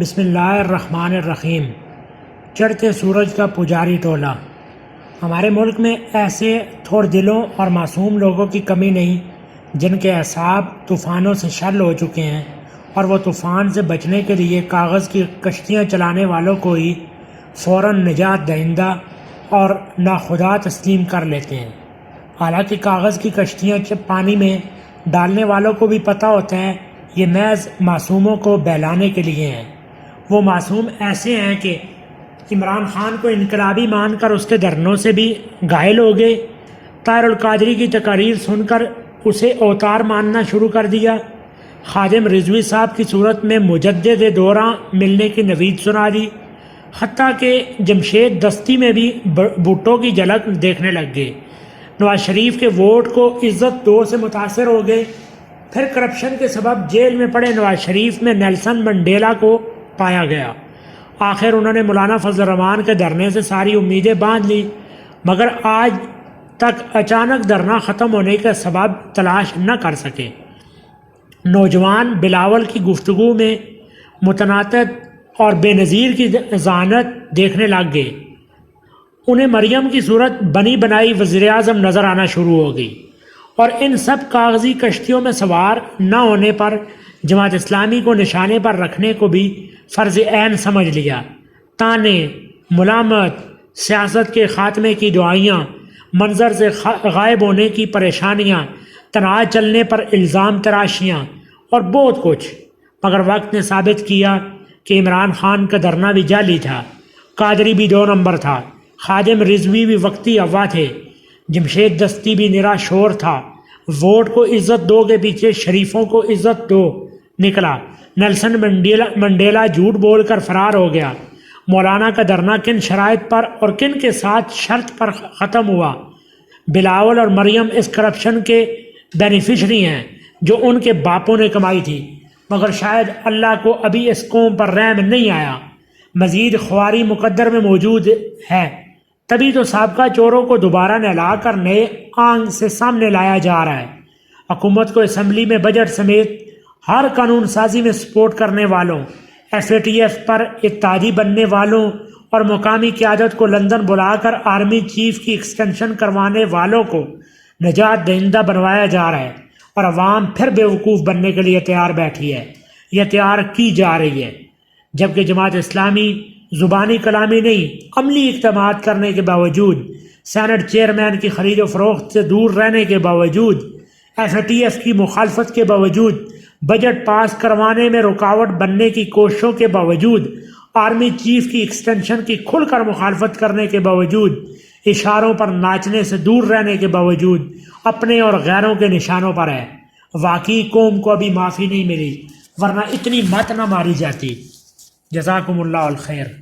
بسم اللہ الرحمن الرحیم۔ چڑھتے سورج کا پجاری ٹولہ۔ ہمارے ملک میں ایسے تھوڑ دلوں اور معصوم لوگوں کی کمی نہیں جن کے اعصاب طوفانوں سے شل ہو چکے ہیں اور وہ طوفان سے بچنے کے لیے کاغذ کی کشتیاں چلانے والوں کو ہی فوراً نجات دہندہ اور ناخدا تسلیم کر لیتے ہیں۔ حالانکہ کاغذ کی کشتیاں پانی میں ڈالنے والوں کو بھی پتہ ہوتا ہے یہ محض معصوموں کو بہلانے کے لیے ہیں۔ وہ معصوم ایسے ہیں کہ عمران خان کو انقلابی مان کر اس کے دھرنوں سے بھی گھائل ہو گئے، طاہر القادری کی تقاریر سن کر اسے اوتار ماننا شروع کر دیا، خادم رضوی صاحب کی صورت میں مجدد دوراں ملنے کی نوید سنا دی، حتیٰ کہ جمشید دستی میں بھی بھٹو کی جھلک دیکھنے لگ گئے۔ نواز شریف کے ووٹ کو عزت دو سے متاثر ہو گئے۔ پھر کرپشن کے سبب جیل میں پڑے نواز شریف میں نیلسن منڈیلا کو پایا گیا۔ آخر انہوں نے مولانا فضل الرحمان کے دھرنے سے ساری امیدیں باندھ لی، مگر آج تک اچانک دھرنا ختم ہونے کا سبب تلاش نہ کر سکے۔ نوجوان بلاول کی گفتگو میں متناقض اور بے نظیر کی ذہانت دیکھنے لگ گئے۔ انہیں مریم کی صورت بنی بنائی وزیر اعظم نظر آنا شروع ہو گئی، اور ان سب کاغذی کشتیوں میں سوار نہ ہونے پر جماعت اسلامی کو نشانے پر رکھنے کو بھی فرض عین سمجھ لیا۔ تانے، ملامت، سیاست کے خاتمے کی دعائیاں، منظر سے غائب ہونے کی پریشانیاں، تنہا چلنے پر الزام تراشیاں اور بہت کچھ، مگر وقت نے ثابت کیا کہ عمران خان کا دھرنا بھی جعلی تھا، قادری بھی 2 نمبر تھا، خادم رضوی بھی وقتی اغوا تھے، جمشید دستی بھی نرا شور تھا۔ ووٹ کو عزت دو کے پیچھے شریفوں کو عزت دو نکلا۔ نیلسن منڈیلا جھوٹ بول کر فرار ہو گیا۔ مولانا کا دھرنا کن شرائط پر اور کن کے ساتھ شرط پر ختم ہوا؟ بلاول اور مریم اس کرپشن کے بینیفیشری ہیں جو ان کے باپوں نے کمائی تھی، مگر شاید اللہ کو ابھی اس قوم پر رحم نہیں آیا، مزید خواری مقدر میں موجود ہے، تبھی تو سابقہ چوروں کو دوبارہ نہلا کر نئے آنگ سے سامنے لایا جا رہا ہے۔ حکومت کو اسمبلی میں بجٹ سمیت ہر قانون سازی میں سپورٹ کرنے والوں، FATF پر اتحادی بننے والوں اور مقامی قیادت کو لندن بلا کر آرمی چیف کی ایکسٹینشن کروانے والوں کو نجات دہندہ بنوایا جا رہا ہے، اور عوام پھر بیوقوف بننے کے لیے تیار بیٹھی ہے، یہ تیار کی جا رہی ہے، جبکہ جماعت اسلامی زبانی کلامی نہیں عملی اقدامات کرنے کے باوجود، سینٹ چیئرمین کی خرید و فروخت سے دور رہنے کے باوجود، FATF کی مخالفت کے باوجود، بجٹ پاس کروانے میں رکاوٹ بننے کی کوششوں کے باوجود، آرمی چیف کی ایکسٹینشن کی کھل کر مخالفت کرنے کے باوجود، اشاروں پر ناچنے سے دور رہنے کے باوجود، اپنے اور غیروں کے نشانوں پر ہے۔ واقعی قوم کو ابھی معافی نہیں ملی، ورنہ اتنی مت نہ ماری جاتی۔ جزاکم اللہ الخیر۔